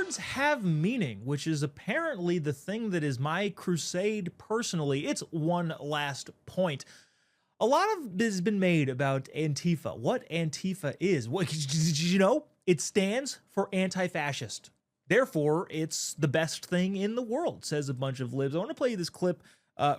Words have meaning, which is apparently the thing that is my crusade personally. It's one last point. A lot of this has been made about Antifa. What Antifa is. What, did you know? It stands for anti-fascist. Therefore, it's the best thing in the world, says a bunch of libs. I want to play you this clip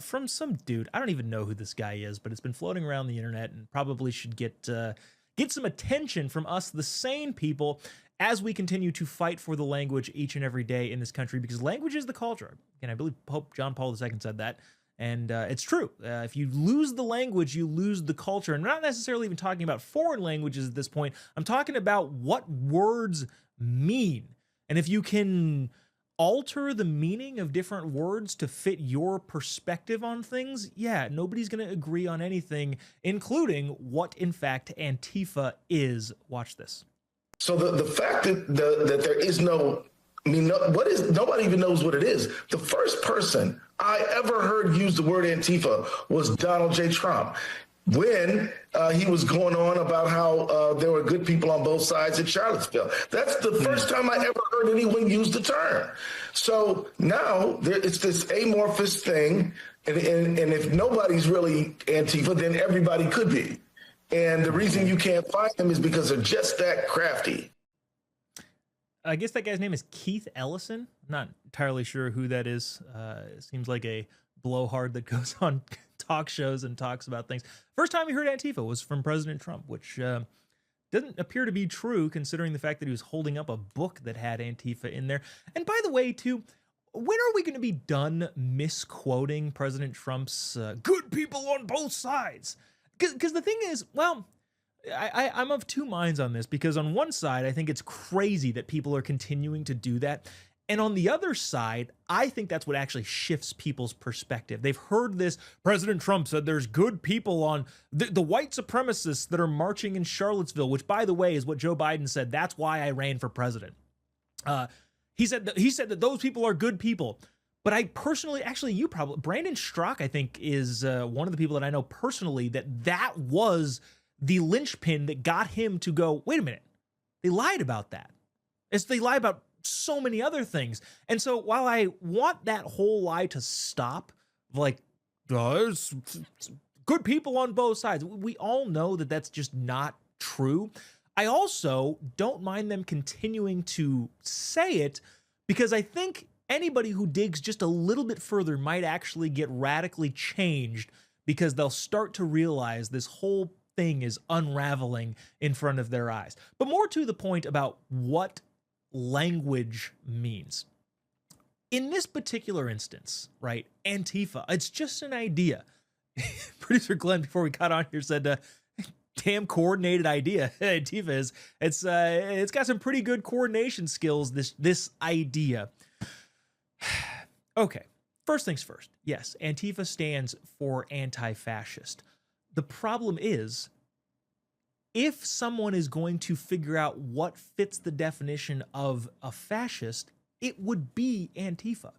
from some dude. I don't even know who this guy is, but it's been floating around the internet and probably should get some attention from us, the sane people, as we continue to fight for the language each and every day in this country, because language is the culture. And I believe Pope John Paul II said that. And it's true. If you lose the language, you lose the culture. And I'm not necessarily even talking about foreign languages at this point. I'm talking about what words mean. And if you can alter the meaning of different words to fit your perspective on things, yeah, nobody's going to agree on anything, including what, in fact, Antifa is. Watch this. So the fact that there is no, nobody even knows what it is. The first person I ever heard use the word Antifa was Donald J. Trump, when he was going on about how there were good people on both sides in Charlottesville. That's the first time I ever heard anyone use the term. So now it's this amorphous thing, and if nobody's really Antifa, then everybody could be. And the reason you can't find them is because they're just that crafty. I guess that guy's name is Keith Ellison. I'm not entirely sure who that is. It seems like a blowhard that goes on talk shows and talks about things. First time we heard Antifa was from President Trump, which doesn't appear to be true considering the fact that he was holding up a book that had Antifa in there. And by the way, too, when are we going to be done misquoting President Trump's good people on both sides? Because the thing is, well, I'm of two minds on this, because on one side, I think it's crazy that people are continuing to do that. And on the other side, I think that's what actually shifts people's perspective. They've heard this. President Trump said there's good people on the white supremacists that are marching in Charlottesville, which, by the way, is what Joe Biden said. That's why I ran for president. He said that those people are good people. But I personally, actually, you probably, Brandon Strzok, I think, is one of the people that I know personally that was the linchpin that got him to go, wait a minute, they lied about that. They lie about so many other things. And so while I want that whole lie to stop, like, there's good people on both sides, we all know that that's just not true. I also don't mind them continuing to say it, because I think anybody who digs just a little bit further might actually get radically changed, because they'll start to realize this whole thing is unraveling in front of their eyes. But more to the point about what language means. In this particular instance, right, Antifa, it's just an idea. Producer Glenn, before we got on here, said, damn coordinated idea. Antifa is. It's got some pretty good coordination skills, this idea. Okay, first things first. Yes, Antifa stands for anti-fascist. The problem is, if someone is going to figure out what fits the definition of a fascist, it would be Antifa,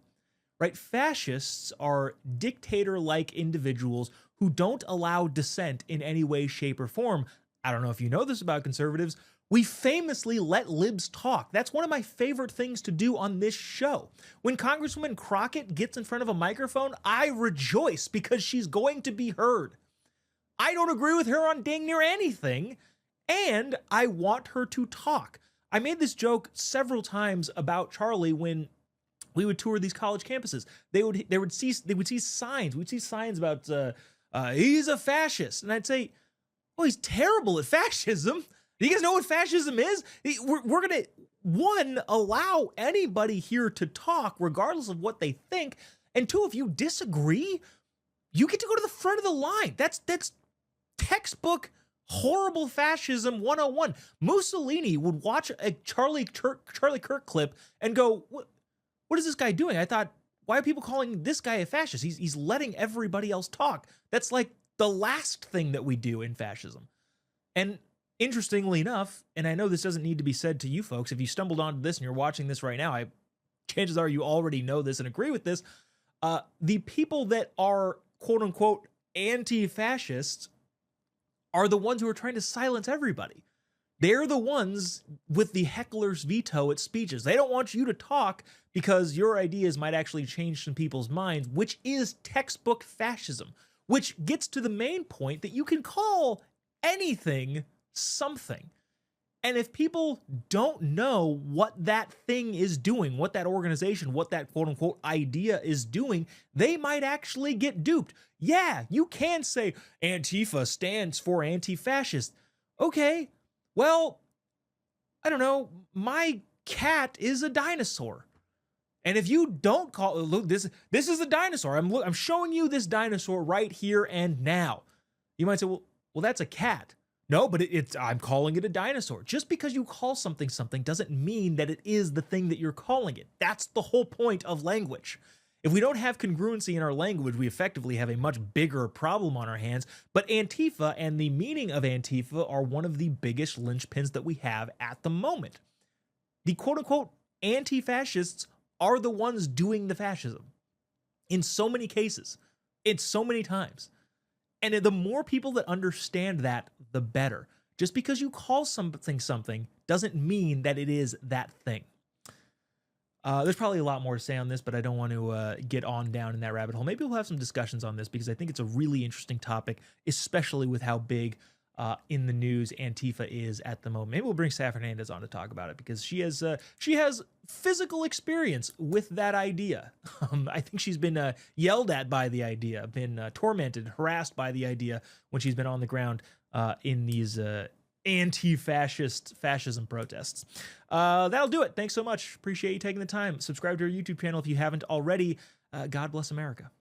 right? Fascists are dictator-like individuals who don't allow dissent in any way, shape, or form. I don't know if you know this about conservatives. We famously let libs talk. That's one of my favorite things to do on this show. When Congresswoman Crockett gets in front of a microphone, I rejoice, because she's going to be heard. I don't agree with her on dang near anything, and I want her to talk. I made this joke several times about Charlie when we would tour these college campuses. They would see signs. We'd see signs about he's a fascist, and I'd say, "Oh, he's terrible at fascism." Do you guys know what fascism is? We're gonna, one, allow anybody here to talk regardless of what they think, and two, if you disagree, you get to go to the front of the line. That's textbook horrible fascism 101. Mussolini would watch a Charlie Kirk clip and go, what is this guy doing? I thought, why are people calling this guy a fascist? He's letting everybody else talk. That's like the last thing that we do in fascism. And interestingly enough, and I know this doesn't need to be said to you folks, if you stumbled onto this and you're watching this right now, chances are you already know this and agree with this. The people that are quote unquote anti-fascists are the ones who are trying to silence everybody. They're the ones with the heckler's veto at speeches. They don't want you to talk because your ideas might actually change some people's minds, which is textbook fascism, which gets to the main point that you can call anything something. And if people don't know what that thing is doing, what that organization, what that quote unquote idea is doing, they might actually get duped. Yeah, you can say Antifa stands for anti-fascist. Okay, well, I don't know, my cat is a dinosaur. And if you don't call, look, this is a dinosaur. I'm showing you this dinosaur right here and now. You might say, well, that's a cat. No, but I'm calling it a dinosaur. Just because you call something something doesn't mean that it is the thing that you're calling it. That's the whole point of language. If we don't have congruency in our language, we effectively have a much bigger problem on our hands. But Antifa and the meaning of Antifa are one of the biggest linchpins that we have at the moment. The quote-unquote anti-fascists are the ones doing the fascism in so many cases, in so many times. And the more people that understand that, the better. Just because you call something something doesn't mean that it is that thing. There's probably a lot more to say on this, but I don't want to get on down in that rabbit hole. Maybe we'll have some discussions on this because I think it's a really interesting topic, especially with how big in the news Antifa is at the moment. Maybe we'll bring Saf Hernandez on to talk about it because she has physical experience with that idea. I think she's been yelled at by the idea, been tormented, harassed by the idea when she's been on the ground in these anti-fascist fascism protests. That'll do it. Thanks so much. Appreciate you taking the time. Subscribe to our YouTube channel if you haven't already. God bless America.